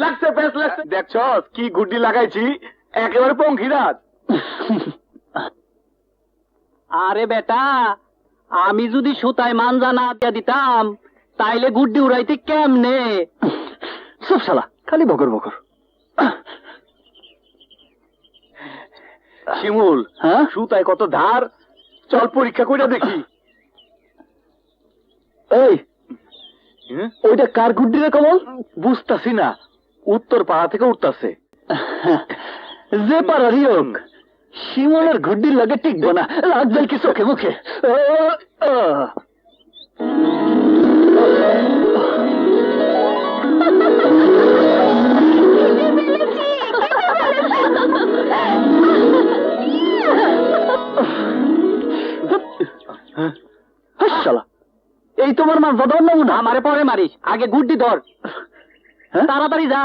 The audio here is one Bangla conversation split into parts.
লাগছে বেশ লাগছে। দেখছ কি গুড্ডি লাগাইছি, একেবারে পঙ্খিরাজ। আরে বেটা, আমি যদি সুতায় মানজা না দিয়া দিতাম তাইলে গুড্ডি উড়াইতে কেমনে? সব শালা খালি বকর বকর। শিমুল, হ্যাঁ সুতায় কত ধার, চল পরীক্ষা করে দেখি। এই ওইটা কার গুড্ডি রে কমল? বুঝতাছি না, উত্তর পাড়া থেকে উঠতাছে। যে পারারই হোক, শিমলের গুড্ডির লাগে টিকবো না, লাগবে কি চোখে মুখে। শালা, এই তোমার মাছ ধর নমুনা। আমারে পরে মারিস, আগে গুড্ডি ধর। হ্যাঁ? তাড়াতাড়ি যা।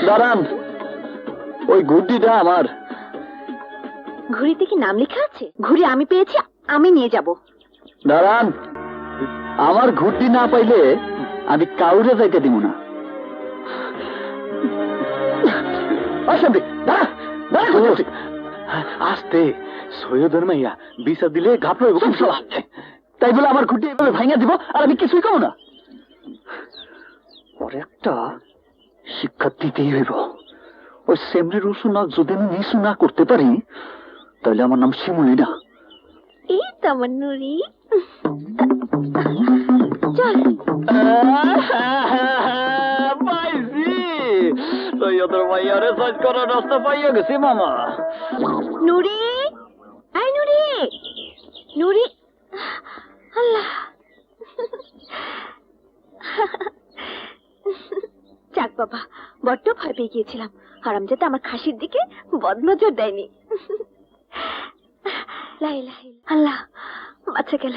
দাঁড়ান, ওই গুড্ডিটা আমার। ঘুড়িতে কি নাম লেখা আছে? ঘুড়ি আমি পেয়েছি, আমি নিয়ে যাব। দাঁড়ান, আমার ঘুড্ডি না পাইলে আমি কাউরে যাইতে দিব না। আস্তে, সৈয়দের মাইয়া বিচার দিলে ঘাপড়ে। তাই বলে আমার ঘুড্ডি এভাবে ভাঙা দিব আর আমি কিছুই খাবো না? ওর একটা শিক্ষা দিতেই হইব। ওই সেমরি রুসু না যদি আমি নিশু না করতে পারি, তাহলে আমার নাম শিমুলি না। এই তো আমার নুরি। চল। পাইছি, সৈয়দের মাইয়ারে সাজ করার রাস্তা পাইয়া গেছি মামা। নুরি, আই নুরি, নুরি। আল্লাহ, যাক বাবা, বড্ড ভয় পেয়ে গিয়েছিলাম। হারামজাদা আমার খাসির দিকে বদনজর দেয়নি। লা ইলাহা ইল্লাল্লাহ। আল্লাহ, বাঁচা গেল।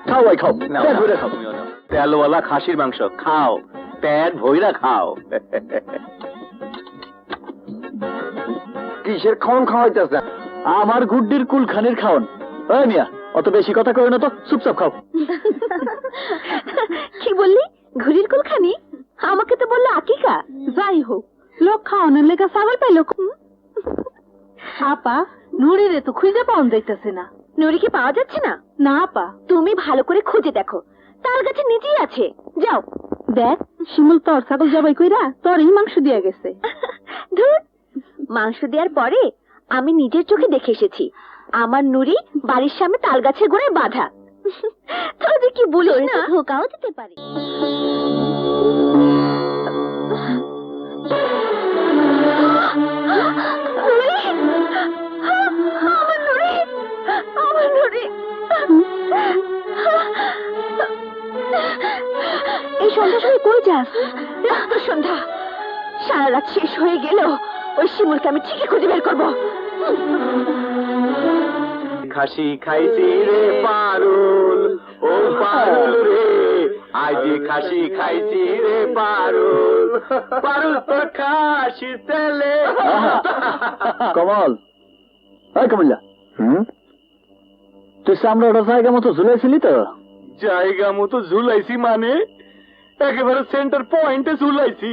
খাও ভাই খাও, তেলওয়ালা খাসির মাংস খাও, পেট ভইরা খাও। কিসের খাওন খাওয়াইতেছে? আমার গুড্ডির কুলখানির খাওন। ওই মিয়া, অত বেশি কথা কই না তো, চুপচাপ খাও। কি বললি? ঘুড়ির কুলখানি? আমাকে তো বললো আকিকা। যাই হোক, লোক খাওয়ানোর লেগে ছাগল পাইল। আপা, নুরিরে তো খুঁজে পাওয়া যাইতেছে না। নুরি কি পাওয়া যাচ্ছে না? না আপা, তুমি ভালো করে খুঁজে দেখো, তার কাছে নিজেই আছে। যাও দেখ, শিমুল তোর ছাগল জবাই কইরা তোরই মাংস দিয়া গেছে। ধুর, মাংস দেওয়ার পরে আমি নিজের চোখে দেখে এসেছি আমার নুরি বাড়ির সামনে তাল গাছের গোড়ায় বাঁধা। তোরা যে কি বলিস না, ধোকাও দিতে পারে। এই সন্ধ্যা সময় কই যাস? রাত সন্ধ্যা, সারা রাত শেষ হয়ে গেল, ওই শিমুলকে আমি ঠিকই খুঁজে বের করবো। খাসি খাইছি রে পারুল, ও পারুল রে, আজ খাসি খাইছি রে পারুল, পারুল তোর খাসি তেলে। কমল, এই কমল্লা, তুই সামনে ওটা জায়গা মতো ঝুলাইছিলি তো? জায়গা মতো ঝুলাইছি মানে একেবারে সেন্টার পয়েন্টে ঝুলাইছি।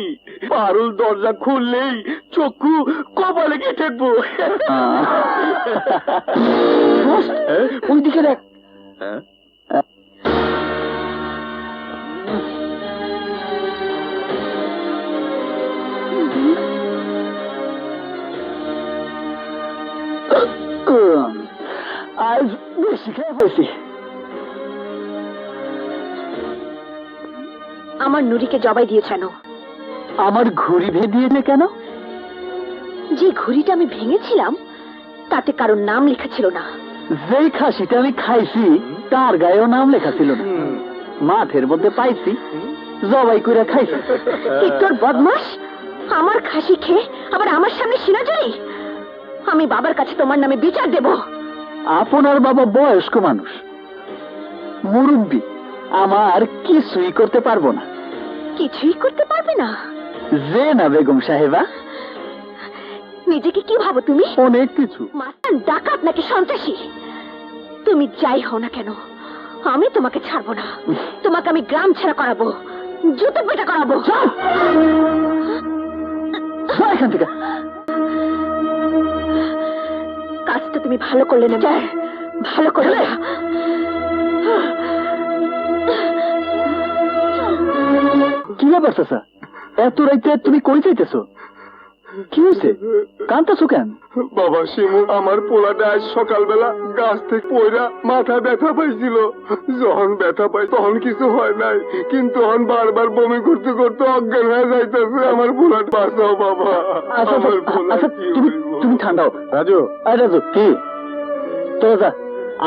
পারুল দরজা খুললেই চক্ষু কপালে গিয়ে ঠেকবো। ওইদিকে দেখ। আজ বেশি খেয়ে ফেলছি। আমার নুরিকে জবাই দিয়েছেন। আমার ঘড়ি ভেদিয়েছে কেন? যে ঘড়িটা আমি ভেঙেছিলাম তাতে কারোর নাম লেখা ছিল না। যেই খাসিটা আমি খাইছি তার গায়েও নাম লেখা ছিল না। মাঠের মধ্যে পাইছি, জবাই করে খাইছি। কি তোর বদমাস! আমার খাসি খেয়ে আবার আমার সামনে সিনাজুরি! আমি বাবার কাছে তোমার নামে বিচার দেব। আপনার বাবা বয়স্ক মানুষ, মুরব্বী, আমার কিছুই করতে পারবো না। কিছুই করতে পারবে না? যে না বেগম সাহেবা। নিজেকে কি ভাবো তুমি? অনেক কিছু। মাস্তান, ডাকাত নাকি সন্ত্রাসী? তুমি যাই হও না কেন, আমি তোমাকে ছাড়বো না। তোমাকে আমি গ্রাম ছেড়া করাবো, জুতো পেটা করাবো। এখান থেকে কাজটা তুমি ভালো করলে না, ভালো করলে না। কি ব্যাপার চাচা? এত রাইতে তুমি কই যাইতেছো? কি হয়েছে? কাঁদতেছো কেন? বাবা শিমু, আমার পোলাটা আজ সকালবেলা গাছ থেকে পড়া মাথা ব্যথা পাইছিল। যখন ব্যথা পাই তখন কিছু হয় নাই, কিন্তু তখন বারবার বমি করতে করতে অজ্ঞান হয়ে যাইতেছে। আমার পোলাটা বাঁচাও বাবা। আচ্ছা আমার পোলা আচ্ছা, কি তুমি হইব? তুমি ঠান্ডাও। রাজু, রাজু কি তোরা যা,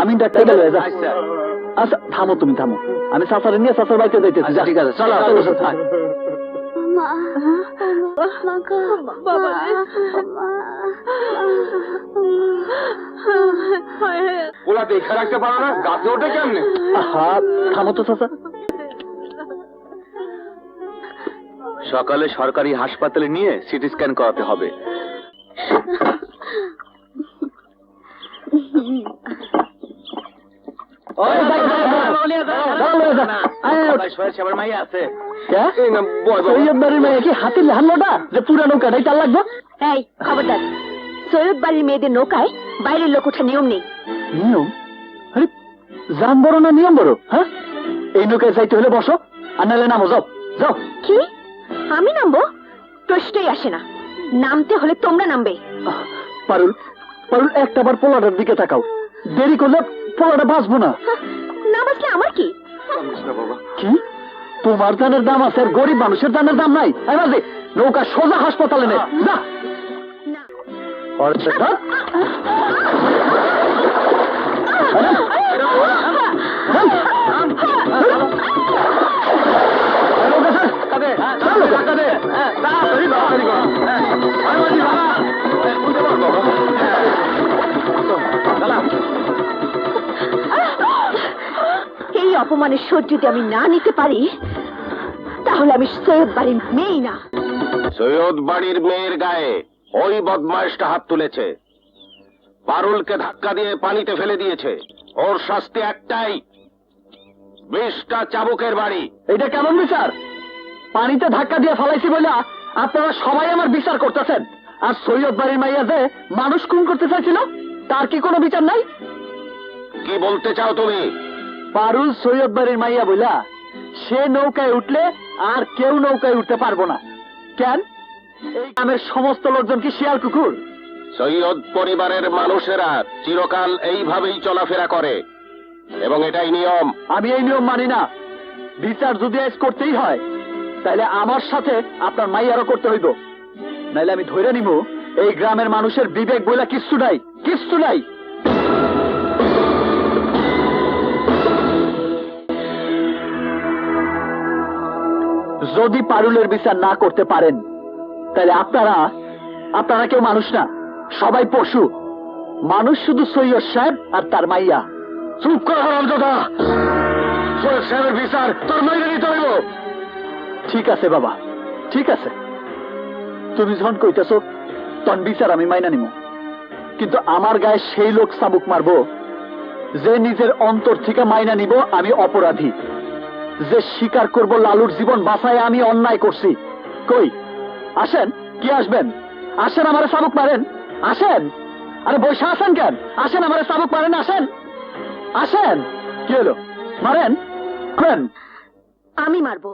আমি ডাক্তার গেলে যা। আচ্ছা। আচ্ছা থামো, তুমি থামো, আমি সাফারে নিয়ে সাফার বাড়িতে যাইতেছি। যা, ঠিক আছে, চলো। পোলা দেখে রাখতে পারো না, গাছে ওঠে কেমনে? থামো তো চাচা। সকালে সরকারি হাসপাতালে নিয়ে সিটি স্ক্যান করাতে হবে। সৈয়দ বাড়ির মেয়ে কি হাতির লেহান্নটা যে পুরানো কাটাই তার লাগবে? এই খবরদার, সৈয়দ বাড়ির মেয়েদের নৌকায় বাইরের লোক ওঠা নিয়ম নেই। নিয়ম? আরে জান বড় না নিয়ম বড়? হ্যাঁ, এই নৌকায় যাইতে হলে বসো, আর নাহলে নামো। যাও যাও। কি? আমি নামবো? প্রশ্নই আসে না। নামতে হলে তোমরা নামবে। পারুল, পারুল, একটা বার পোলাটার দিকে তাকাও। দেরি করলে পোলাটা বাঁচবো না। না বাঁচলে আমার কি? কি? তোমার দানের দাম আছে আর গরিব মানুষের দানের দাম নাই? নৌকা সোজা হাসপাতালে নে। যা। না। এই অপমানের সহ্য যদি আমি না নিতে পারি তাহলে আমি সৈয়দ বাড়ির মেয়েই না। সৈয়দ বাড়ির মেয়ের গায়ে ওই বদমাইশটা হাত তুলেছে, পারুলকে ধাক্কা দিয়ে পানিতে ফেলে দিয়েছে। ওর শাস্তি একটাই, 20টা চাবুকের বাড়ি। এটা কেমন বিচার? পানিতে ধাক্কা দিয়ে ফালাইছি বলে আপনারা সবাই আমার বিচার করতেছেন, আর সৈয়দ বাড়ির মাইয়া যে মানুষ খুন করতে চাইছিল তার কি কোনো বিচার নাই? কি বলতে চাও তুমি? পারুল সৈয়দ বাড়ির মাইয়া বইলা সে নৌকায় উঠলে আর কেউ নৌকায় উঠতে পারবো না। কেন? এই গ্রামের সমস্ত লোকজন কি শিয়াল কুকুর? সৈয়দ পরিবারের মানুষেরা চিরকাল এইভাবেই চলাফেরা করে এবং এটাই নিয়ম। আমি এই নিয়ম মানি না। বিচার যদি আজ করতেই হয় তাহলে আমার সাথে আপনার মাইয়ারও করতে হইব, নাইলে আমি ধরে নিব এই গ্রামের মানুষের বিবেক বইলা কিচ্ছু নাই, কিচ্ছু নাই। যদি পারুলের বিচার না করতে পারেন তাহলে আপনারা কেউ মানুষ না, সবাই পশু। মানুষ শুধু সৈয়দ সাহেব আর তার মাইয়া। চুপ কর হারামজাদা! সৈয়দ সাহেবের বিচার তোর মাইয়া নিতে হইব। ঠিক আছে বাবা, ঠিক আছে, তুমি যখন কইতেছ তখন বিচার আমি মাইনা নিব, কিন্তু আমার গায়ে সেই লোক চাবুক মারবো যে নিজের অন্তর থেকে মাইনা নিব আমি অপরাধী, যে স্বীকার করব লালুর জীবন বাঁচায় আমি অন্যায় করছি। কই আসেন, কি আসবেন? আসেন, আমারে চাবুক মারেন, আসেন। আরে বৈশা আছেন কেন? আসেন, আমারে চাবুক মারেন, আসেন আসেন। কি হলো? মারেন মারেন। আমি মারবো।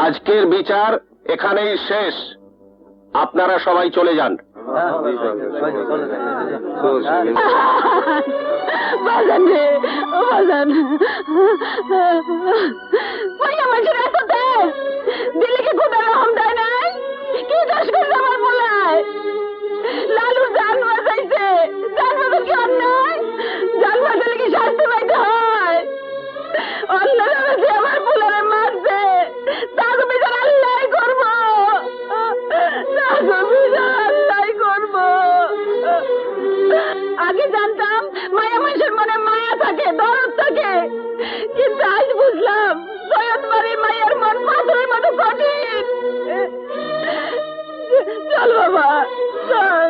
আজকের বিচার এখানেই শেষ। আপনারা সবাই চলে যান। বাজান রে, ও বাজান, মাইয়া মানুষের এত তেজ, দিলে কি খুদা রহম দেয় নাই? কি দোষ করছে আমার পোলায়? লালু জান বাঁচাইছে, জান বাঁচার কি অন্যায়? জান বাঁচালে কি শাস্তি পাইতে হয়? অন্যরা যে আমার পোলারে মারছে, তাকে বিচার আল্লাহ করবো, তাকে বিচার আল্লাহ করবো। আগে জানতাম মায়া মানুষের মনে মায়া থাকে, দরদ থাকে, কিন্তু আজ বুঝলাম সৈয়দ বাড়ির মায়ের মন পাথরের মতো কঠিন। চল বাবা, চল।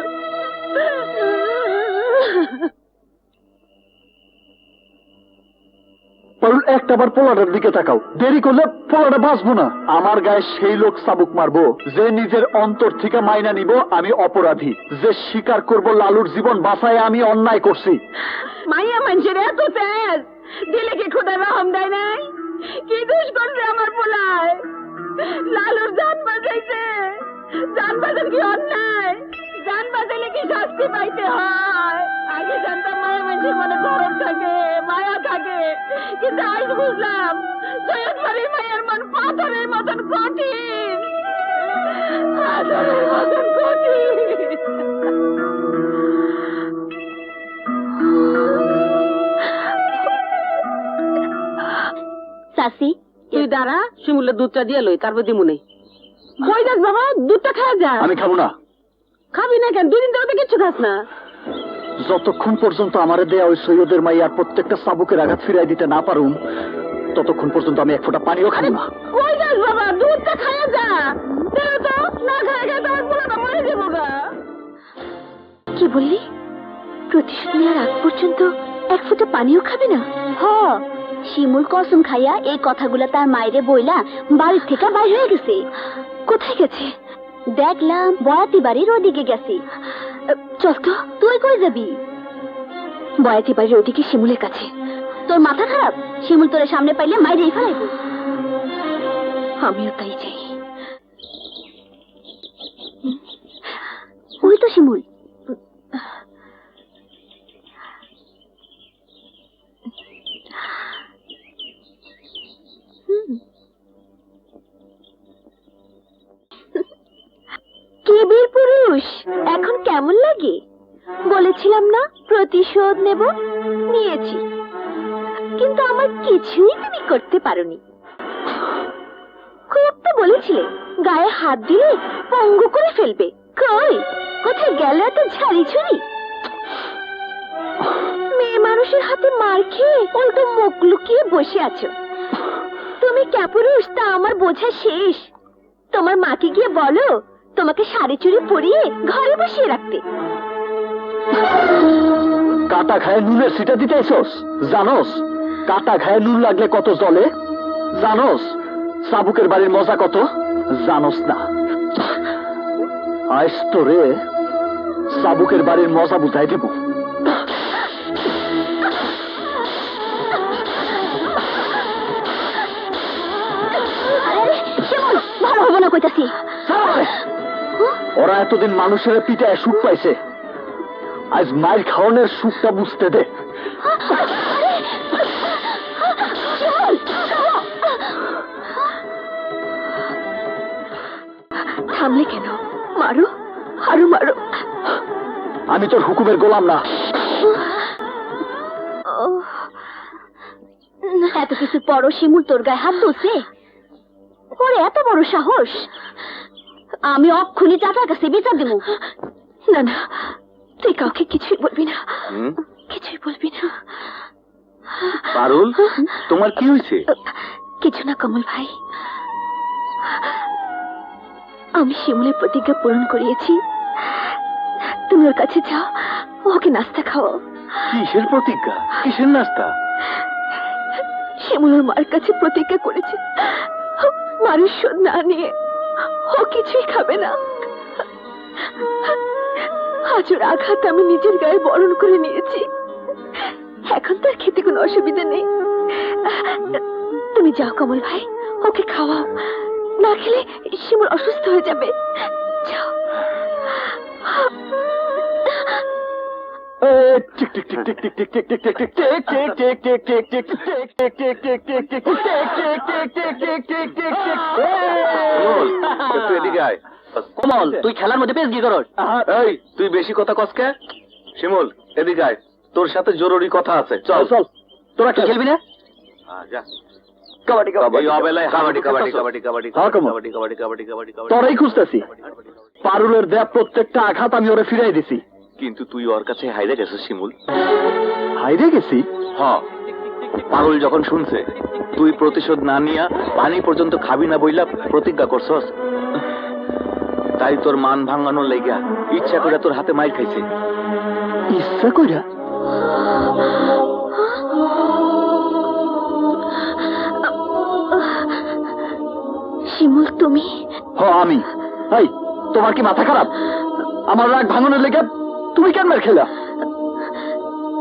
পারুল, একটাবার পোলাটার দিকে তাকাও, দেরি করলে পোলাটা বাঁচবো না। আমার গায়ে সেই লোক চাবুক মারবো যে নিজের অন্তর থেকে মাইনা নিব আমি অপরাধী, যে স্বীকার করব লালুর জীবন বাঁচায় আমি অন্যায় করছি। মাইয়া মানুষের এত তেজ, দিলে কি খোদা রহম দেয় নাই? কি দোষ করছে আমার পোলায়? লালুর জান বাঁচাইছে, জান বাঁচার কি অন্যায়? জান বাঁচাইলে কি শাস্তি পাইতে হয়? আগে জানতাম মায়া মানুষের মনে দরদ থাকে, মায়া থাকে, কিন্তু আজ বুঝলাম সৈয়দ বাড়ির মায়ের মন পাথরের মতন কঠিন, পাথরের মতন কঠিন। চাষি, তুই দাঁড়া, শিমুলের দুধটা দিয়ে লই, তারপর দিমুনে। কই যাস বাবা, দুধটা খাওয়া যা। আমি খাবো না। খাবি না কেন? 2 দিন ধরে তো কিচ্ছু খাস না। যতক্ষণ পর্যন্ত আমারে দেয়া ওই সৈয়দের মাইয়ার প্রত্যেকটা চাবুকের আঘাত ফিরাই দিতে না পারুম, ততক্ষণ পর্যন্ত আমি এক ফোঁটা পানিও খাবো না। কই যাস বাবা, দুধটা খাওয়া যা। তেরো তো না খায় খায় তোমার পুরোটা মরে যাবো গা। কি বললি? প্রতিশোধ নেওয়ার আগ পর্যন্ত এক ফোঁটা পানিও খাবে না? হ, শিমুল কসম খাইয়া এই কথাগুলা তার মায়েরে বইলা বাড়ির থেকে বাইরে হয়ে গেছে। কোথায় গেছে? দেখলাম বয়াতি বাড়ির ওদিকে গেছে। চল তো, তুই কই যাবি? বয়াতি বাড়ির ওদিকে শিমুলের কাছে। তোর মাথা খারাপ? শিমুল তোর সামনে পাইলে মাইরেই ফেলাইব। আমিও তাই চাই। ওই তো শিমুল। কে বীর পুরুষ, এখন কেমন লাগে? বলেছিলাম না প্রতিশোধ নেব, নিয়েছি, কিন্তু আমার কিছুই তুমি করতে পারোনি। খুব তো বলেছিলে গায়ে হাত দিলে পঙ্গু করে ফেলবে। কই, কোথায় গেল এত ঝাড়ি ছুরি? মেয়ে মানুষের হাতে মার খেয়ে উল্টো মুখ লুকিয়ে বসে আছো। তুমি ক্যাপুরুষ তা আমার বোঝা শেষ। তোমার মাকে গিয়ে বলো তোমাকে শাড়ি চুড়ি পরিয়ে ঘরে বসিয়ে রাখতে। কাটা খায় নুনের সিটা দিতেছস? জানোস কাটা খায় নুন লাগলে কত জলে? জানোস চাবুকের বাড়ির মজা কত? জানোস না। আজ তোরে চাবুকের বাড়ির মজা বুঝাই দেব। কইতাছি। ওরা এতদিন মানুষের পিঠায় সুখ পাইছে, আজ মায়ের খাওয়ানোর সুখটা বুঝতে দে। থামলে কেন? মারো, আরো মারো। আমি তোর হুকুমের গোলাম না। এত কিছু পরও শিমুল তোর গায়ে হাত ধরছে? ওরে এত বড় সাহস! আমি অক্ষুনি চাচার কাছে বিচার দেবো। না না, তুই কাউকে কিছুই বলবি না, কিছুই বলবি না। পারুল, তোমার কি হয়েছে? কিছু না কমল ভাই, আমি শিমুলের প্রতিজ্ঞা পূরণ করিয়েছি। তুমি ওর কাছে যাও, ওকে নাস্তা খাও। কিসের প্রতিজ্ঞা, কিসের নাস্তা? শিমুলের মার কাছে প্রতিজ্ঞা করেছে, মারের শোধ না নিয়ে ও কিছুই খাবে না। আজ ওর আঘাত আমি নিজের গায়ে বরণ করে নিয়েছি, এখন তার খেতে কোনো অসুবিধা নেই। তুমি যাও কমল ভাই, ওকে খাওয়াও, না খেলে শিমুল অসুস্থ হয়ে যাবে। যাও। একটু এদিকে আয়। কমল, তুই খেলার মধ্যে বেশ কি করস? এই, তুই বেশি কথা কসকে? শিমুল, এদিকে আয়, তোর সাথে জরুরি কথা আছে। চল চল, তোরা কি খেলবি না? যা। কাবাডি এই অবেলায় কাবাডি কাবাডি কাবাডি কাবাডি হ্যাঁ, কমল। কাবাডি কাবাডি কাবাডি কাবাডি কাবাডি। তোরাই খুঁজতেছি। পারুলের দেয়া প্রত্যেকটা আঘাত আমি ওরে ফিরাই দিছি। কিন্তু তুই ওর কাছে হাইরে গেছিস শিমুল। হাইরে গেছি? হ্যাঁ, পারুল যখন শুনছে তুই প্রতিশোধ না নিয়া পানি পর্যন্ত খাবি না বইলা প্রতিজ্ঞা করছস, তাই তোর মান ভাঙানোর লেগা ইচ্ছা করে তোর হাতে মাইর খাইছে। ইচ্ছা কইরা? শিমুল, তুমি? আমি। এই, তোমার কি মাথা খারাপ? আমার রাগ ভাঙানোর লেগে তুমি কেন মার খেলা?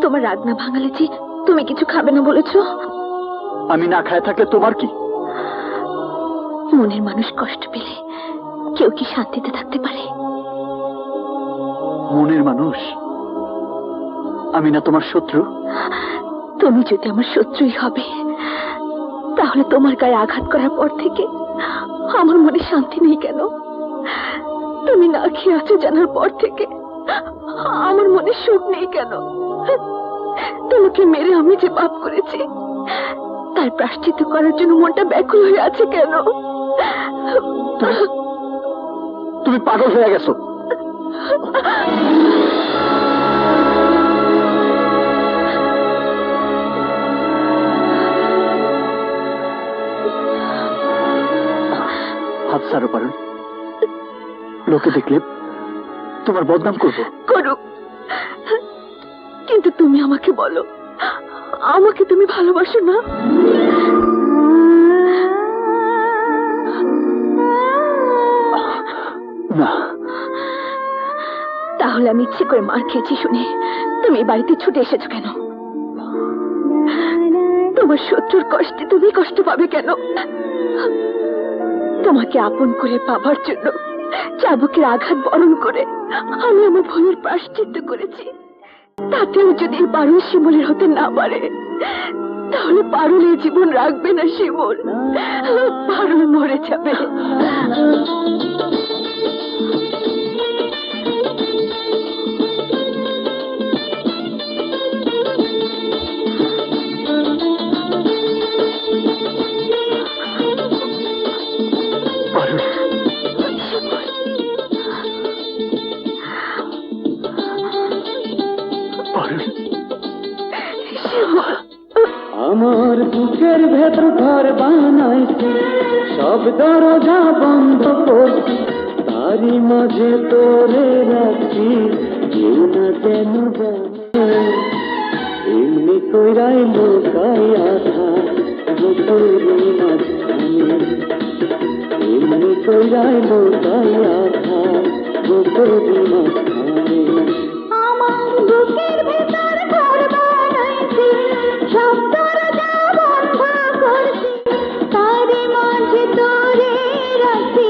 তোমার রাগ না ভাঙালে যে তুমি কিছু খাবে না বলেছো। আমি না খায় থাকলে তোমার কি? মনের মানুষ কষ্ট পেলে কেউ কি শান্তিতে থাকতে পারে? মনের মানুষ? আমি না তোমার শত্রু? তুমি যদি আমার শত্রুই হবে, তাহলে তোমার গায়ে আঘাত করার পর থেকে আমার মনে শান্তি নেই কেন? তুমি না খেয়ে আছো জানার পর থেকে আমার মনে সুখ নেই কেন? তোমাকে মেরে আমি যে পাপ করেছি, তার প্রায়শ্চিত্ত করার জন্য মনটা ব্যাকুল হয়ে আছে কেন? তুমি পাগল হয়ে গেছো। হাত ছাড়ো পারুল, লোকে দেখলে তোমার বদনাম করবো। করুক, কিন্তু তুমি আমাকে বলো, আমাকে তুমি ভালোবাসো না? না। তাহলে আমি ইচ্ছে করে মার খেয়েছি শুনে তুমি এই বাড়িতে ছুটে এসেছো কেন? তোমার শত্রুর কষ্টে তুমি কষ্ট পাবে কেন? তোমাকে আপন করে পাবার জন্য চাবুকের আঘাত বরণ করে আমি আমার ভয়ের প্রায়শ্চিত্ত করেছি। তাতেও যদি পারুল শিমুলের হতে না পারে, তাহলে পারুল এই জীবন রাখবে না। শিমুল, পারুল মরে যাবে। আমার বুকের ভেতর ঘর বানাইছি, সব দরজা বন্ধ করছি, তারই মাঝে তোরে রাখছি, কেউ না যেন জানে। এমনি কইরাই লোকাইয়া থাক বুকেরই মাঝখানে, এমনি কইরাই লোকাইয়া থাক বুকেরই মাঝখানে। আমার বুকের ভেতর ঘর বানাইছি, সব দরজা বন্ধ করছি, তারই মাঝে তোরে রাখছি,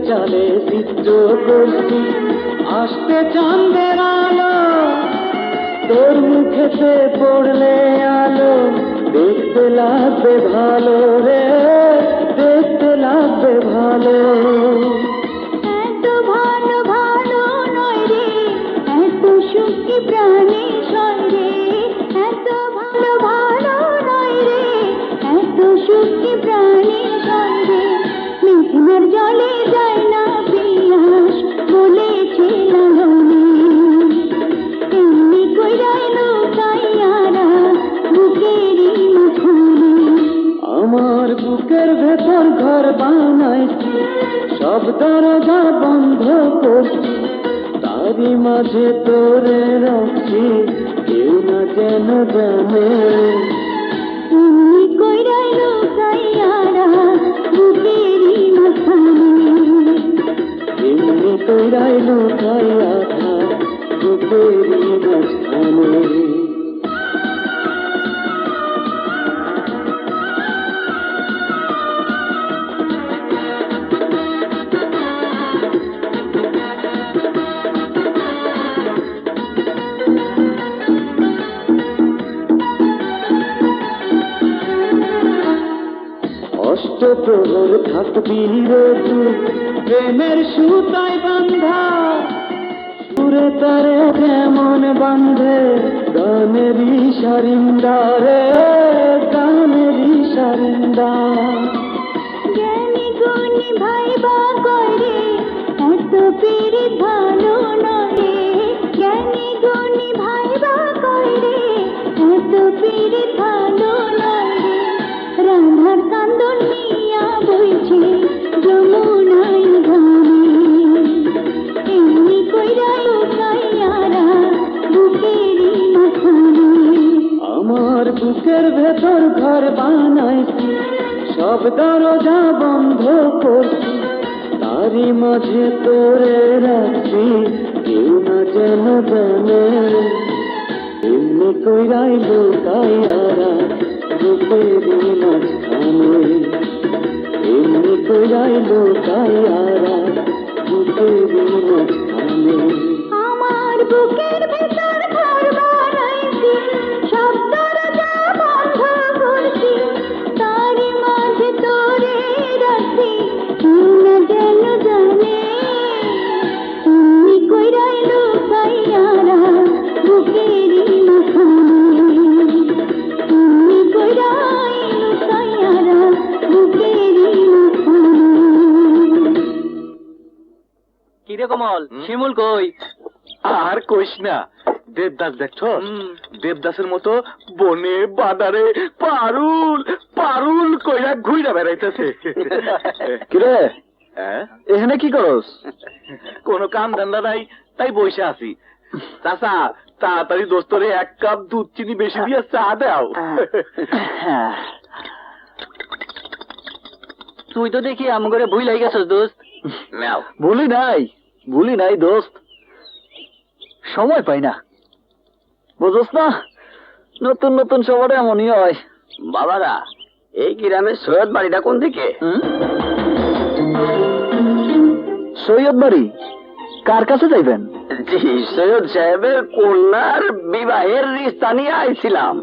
চালে চিত্র করছি আসতে চাঁদের আলো তোর মুখেতে পড়লে আলো দেখতে লাগবে ভালো রে দেখতে লাগবে ভালো এত ভালো ভালো নয় রে এত সুখী প্রাণী সরে এত ভালো ভালো নয় রে এত সুখী প্রাণী সরে মেঘনার জলে যায় না পিয়াস বলেছিলাম এমনি কইরাই লুকাইয়ারা বুকেরই মাঝখানে আমার বুকের ভেতর ঘর বানাইছি সব দরজা বন্ধ করছি তারই মাঝে তোরে রাখছি কেউ না যেন জানে এমনি কইরাই লুকাইয়ারা বুকেরই মাঝখানে এমনি কইরাই লুকাইয়া থাক বুকেরই মাঝখানে অষ্টপ্রহর থাকবি রে তুই প্রেমের সুতায় বান্ধা সুরে তারে যেমন বান্ধে গানেরই সারিন্দা রে গানেরই সারিন্দা জ্ঞানী গুণী ভাইবা করে এত পীড়ি ভালো নরে জ্ঞানী গুণী ভাইবা করে এত পীড়ি ভালো নরে রাধার কান্দন নিয়া বইছে যমুনাই গানে এমনি কইরা লুকাইয়ারা বুকেরই মাঝখানে আমার বুকের ভেতর ঘর বানাইছি সব দরজা বন্ধ করছি তারই মাঝে তোরে রাখছি কেউ না যেন জানে এমনি কইরাই লুকাইয়ারা বুকেরই মাঝখানে এমনি কইরাই লুকাইয়ারা বুকেরই মাঝখানে আমার বুকের ভেতর ঘর বানাইছি সব দরজা বন্ধ করছি তারই মাঝে তোরে রাখছি কেউ না যেন জানে এমনি কইরাই লুকাইয়ারা বুকেরই মাঝখানে এমনি কইরাই লুকাইয়ারা বুকেরই মাঝখানে কিরে কমল শিমুল কই আর কইস না দেবদাস দেখছো দেবদাসের মতো বনে বাদারে পারুল পারুল কইরা ঘুইরা বেড়াইতেছে কিরে এখানে কি করস কোনো কাম ধান্দা নাই তাই বসে আছি চাচা তাড়াতাড়ি দোস্তরে 1 কাপ দুধ চিনি বেশি দিয়ে চা দাও তুই তো দেখি আম করে ভুই লাগি গেছস দোস্ত ভুলি নাই দোস্ত সময় পাই না বুঝছ না নতুন নতুন সবার এমনই হয় বাবারা এই গ্রামের সৈয়দ বাড়িটা কোন দিকে সৈয়দ বাড়ি কার কাছে যাইবেন জি সৈয়দ সাহেবের কন্যার বিবাহের রিস্তা নিয়ে আইছিলাম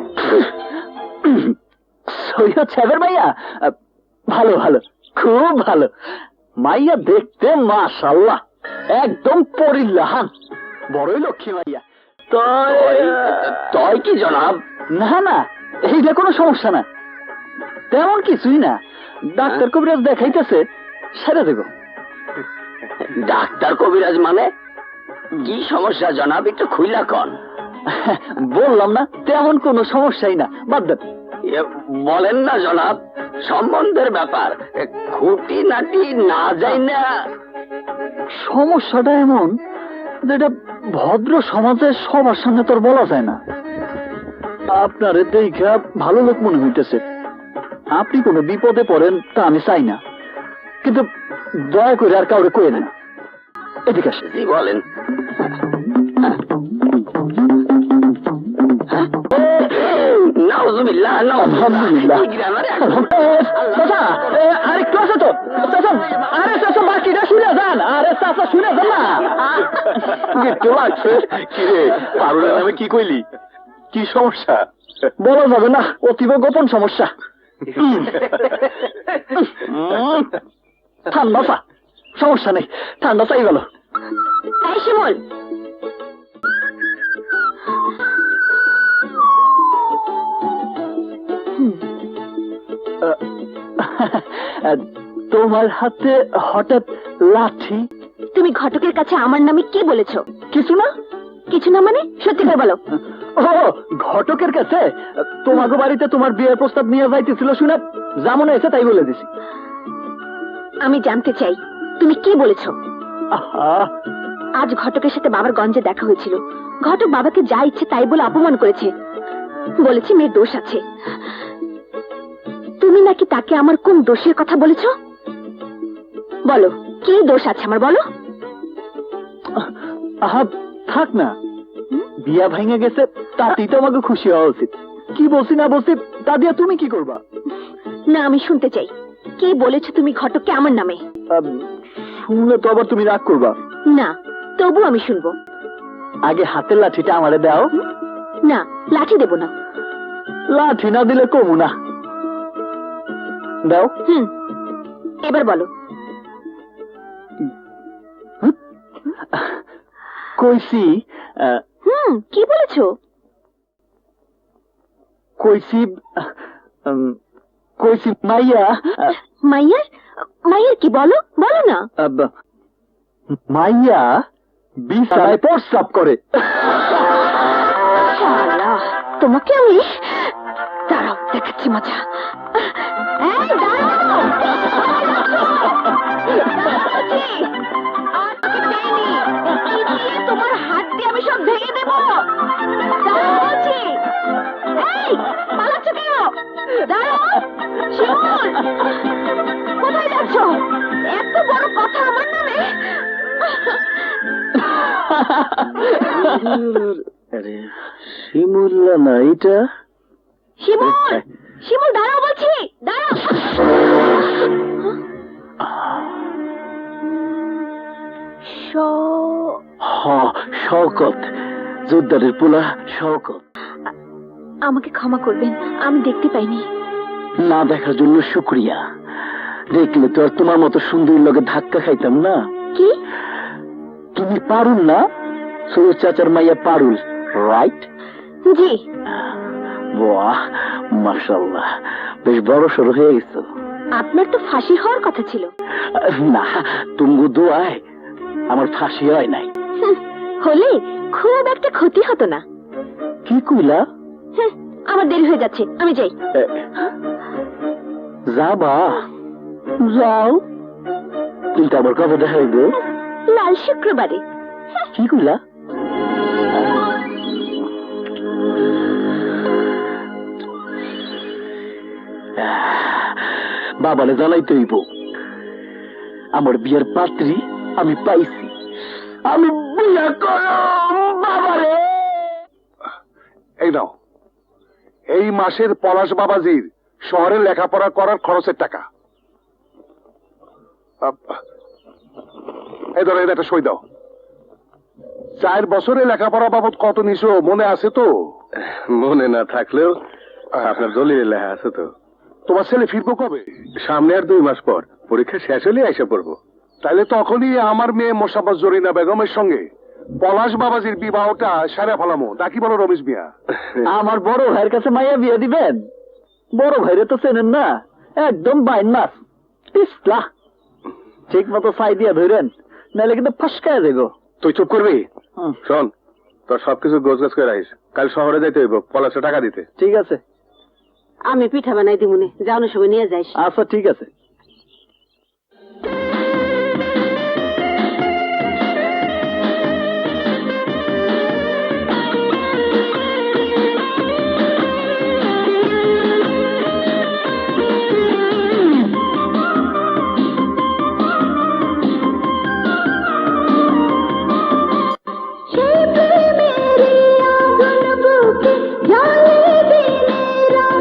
সৈয়দ সাহেবের মাইয়া ভালো ভালো খুব ভালো মাইয়া দেখতে মাশাআল্লাহ একদম পরিল্লাহান বড়ই লক্ষ্মী মাইয়া তয় কি জনাব না না এইটা কোনো সমস্যা না তেমন কিছুই না ডাক্তার কবিরাজ দেখাইতেছে সেরে দেব ডাক্তার কবিরাজ মানে কি সমস্যা জনাব একটু খুইলা কন বললাম না তেমন কোনো সমস্যাই না বাদ দেন বলেন না জনাব সম্বন্ধের ব্যাপার খুঁটি নাটি না যাই না সমস্যাটা এমন যেটা ভদ্র সমাজের সবার সামনে তোর বলা যায় না আপনারে দেখা ভালো লোক মনে হইতেছে আপনি কোনো বিপদে পড়েন তা আমি চাই না কিন্তু দয়া করে আর কাউরে কইেন না এদিকে আসে জি বলেন নাউজ আলহামদুলিল্লাহ আলহামদুলিল্লাহ চাচা আরেকটু আছে তো চাচা আরে চাচা বাকিটা শুনে যান আরে চাচা শুনে যান না একটু লাগছে কি রে পারুলের নামে কি কইলি কি সমস্যা বলা যাবে না অতীব গোপন সমস্যা ঠান্ডা চা সমস্যা নেই ঠান্ডা চাই গেল এই শিমুল, তোমার হাতে হঠাৎ লাঠি তুমি ঘটকের কাছে আমার নামে কি বলেছো? কিছু না কিছু না মানে সত্যি করে বলো। ও ঘটকের কাছে তোমাকে বাড়িতে তোমার বিয়ের প্রস্তাব নিয়ে যাইতেছিল শুনে যেমন হয়েছে তাই বলে দিছি আমি জানতে চাই তুমি কি বলেছো। আহা আজ ঘটকের সাথে বাবার গঞ্জে দেখা হয়েছিল। ঘটক বাবাকে যা ইচ্ছে তাই বলে অপমান করেছে, বলেছে মেয়ের দোষ আছে। তুমি নাকি তাকে আমার কোন দোষের কথা বলেছো? বলো কি দোষ আছে আমার, বলো। আহা থাক না, বিয়া ভাঙে গেছে তাতেই তো আমাকে খুশি হওয়া উচিত। কি বলছি না বলছি তা দিয়া তুমি কি করবা? না আমি শুনতে চাই কি বলেছো তুমি ঘটককে আমার নামে। শুনলে তো আবার তুমি রাগ করবা। না তবু আমি শুনবো। আগে হাতের লাঠিটা আমারে দাও। না লাঠি দেব না। লাঠি না দিলে কমু না, দাও। এবার বলো। কইছি কি বলেছো? কইছি কইছি মাইয়া মাইয়ার মাইয়ার কি বলো, বলো না। মাইয়া বিছানায় প্রস্রাব করে। শালা, তোমাকে আমি দাঁড়াও দেখাচ্ছি মজা। এই, দাঁড়াও। আজকে দেয়নি। ইডিয়ে তোমার হাত দিয়ে আমি সব ভেঙে দেব। দাঁড়াও বলছি। এই, পালাচ্ছ কেন? দাঁড়াও। শিমুল, কোথায় যাচ্ছ? এত বড় কথা আমার নামে। শিমুল্লা না এটা? শিমুল, শিমুল দাঁড়াও বলছি, দাঁড়াও। শওকত, জোরদারের পোলা শওকত। আমাকে ক্ষমা করবেন, আমি দেখতে পাইনি। না দেখার জন্য শুক্রিয়া। দেখলে তো আর তোমার মতো সুন্দরীর লগে ধাক্কা খাইতাম না। কি? তুমি পারুল না? সৈয়দ চাচার মাইয়া পারুল, রাইট? জি। বাহ মাশাআল্লাহ, বেশ বড় সড়ো হয়ে গেছো। আপনার তো ফাঁসি হওয়ার কথা ছিল। না, তুমি দোয়ায় আমার ফাঁসি হয় নাই। হলে খুব একটা ক্ষতি হতো না। কি কইলা? আমার দেরি হয়ে যাচ্ছে, আমি যাই। যাবা? যাও, কিন্তু আবার কবে দেখা হইব? লাল শুক্রবারে। কি কইলা? বাবারে জানাইতে হইব আমার বিয়ের পাত্রী আমি পাইছি। আমি বিয়া করব বাবারে। এই নাও, এই মাসের পলাশ বাবাজির শহরে লেখাপড়া করার খরচের টাকা। এই ধরো, এটা একটা সই দাও। 4 বছরে লেখাপড়া বাবদ কত নিছো মনে আছে তো? মনে না থাকলেও আপনার দলিলে লেখা আছে তো। তোমার ছেলে ফিরবো কবে? সামনে আর 2 মাস পর পরীক্ষা শেষ হলে এসে পড়বো। তাইলে তখনই আমার মেয়ে মোসাম্মত জরিনা বেগমের সঙ্গে পলাশ বাবাজির বিবাহটা সারা ফেলামো, তা কি বলো রমেশ মিয়া? আমার বড় ভাইয়ের কাছে মাইয়া বিয়ে দিবেন? বড় ভাইরে তো চেনেন না, একদম বাইন মাস পিছলা। ঠিক মতো ছাই দিয়া ধরেন, নাহলে কিন্তু ফাঁসকায় দেবো। তুই চুপ করবি? শোন, তোর সবকিছু গোছগাছ করে রাখিস, কাল শহরে যাইতে হইব পলাশে টাকা দিতে। ঠিক আছে, আমি পিঠা বানাই দিমুনে, যাওয়ানোর সময় নিয়ে যাইস। আচ্ছা ঠিক আছে। সেই প্রেমের আগুন বুকে জ্বলে দিনে রাতে।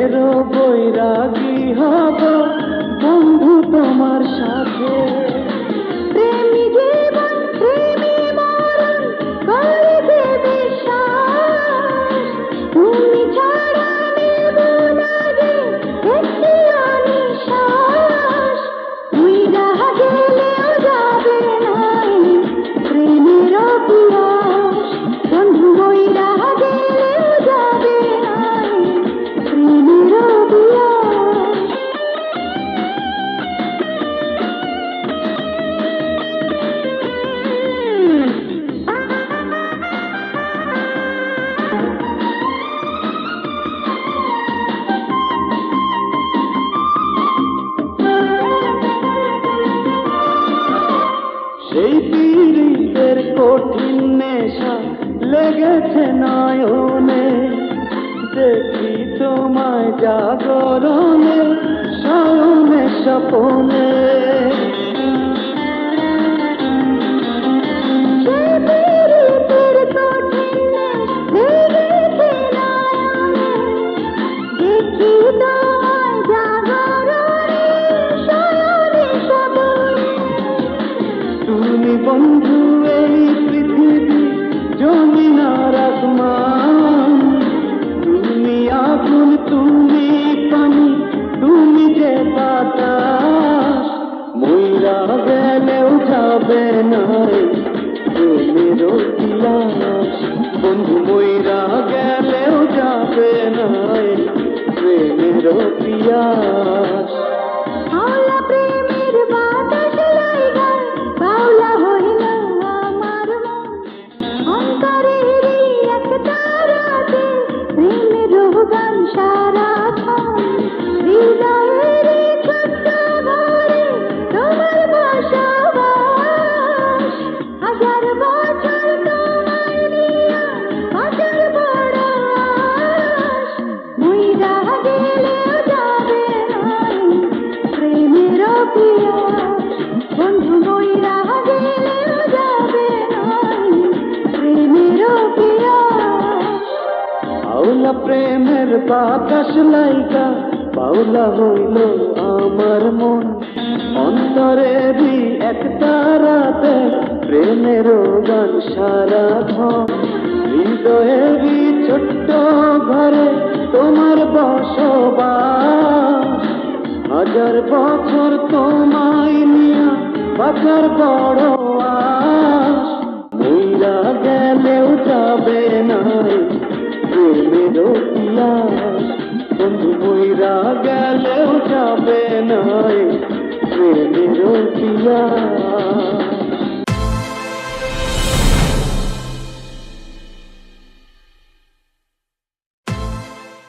প্রেমের বৈরাগী হব বন্ধু তোমার সাথে। প্রেমী জীবন প্রেমী মরণ করিতে বিশ্বাস, তুমি ছাড়া নেব না যে একটি অনিশ্বাস। উইরা গেলেও যাবে নাই প্রেমের পিয়াস, বন্ধু উইরা গেলেও যাবে নাই প্রেমের পিয়াস। সেই পীড়িতের কঠিন নেশা লেগেছে নয়নে, দেখি তোমায় জাগরণে শয়নে স্বপনে। তুমি বন্ধু এই পৃথিবী জমিন আর আসমান, তুমি আগুন তুমি পানি তুমি যে বাতাস, মইরা গেলেও যাবে নাই প্রেমের পিয়াস, বন্ধু মইরা গেলেও যাবে নাই প্রেমের পিয়াস। আওলা প্রেমের বাতাস লাইগা বাউলা হইল আমার মন, অন্তরেরই এক তারাতে প্রেমের গান সারাক্ষণ, হৃদয়েরই ছোট্ট ঘরে তোমার বসবাস। হাজার বছর তোমায় নিয়া হাজার বড় আশ, মইরা গেলেও যাবে নাই প্রেমের পিয়াস, বন্ধু মইরা গেলেও যাবে নাই প্রেমের পিয়াস। আওলা প্রেমের বাতাস লাইগা বাউলা হইল আমার মন, অন্তরেরই এক তারাতে প্রেমের গান সারাক্ষণ, হৃদয়েরই ছোট্ট ঘরে তোমার বসবাস। হাজার বছর তোমায় নিয়া বাঁচার বড় আশ, মইরা গেলেও যাবে নাই প্রেমের পিয়াস, বন্ধু মইরা গেলেও যাবে নাই প্রেমের পিয়াস।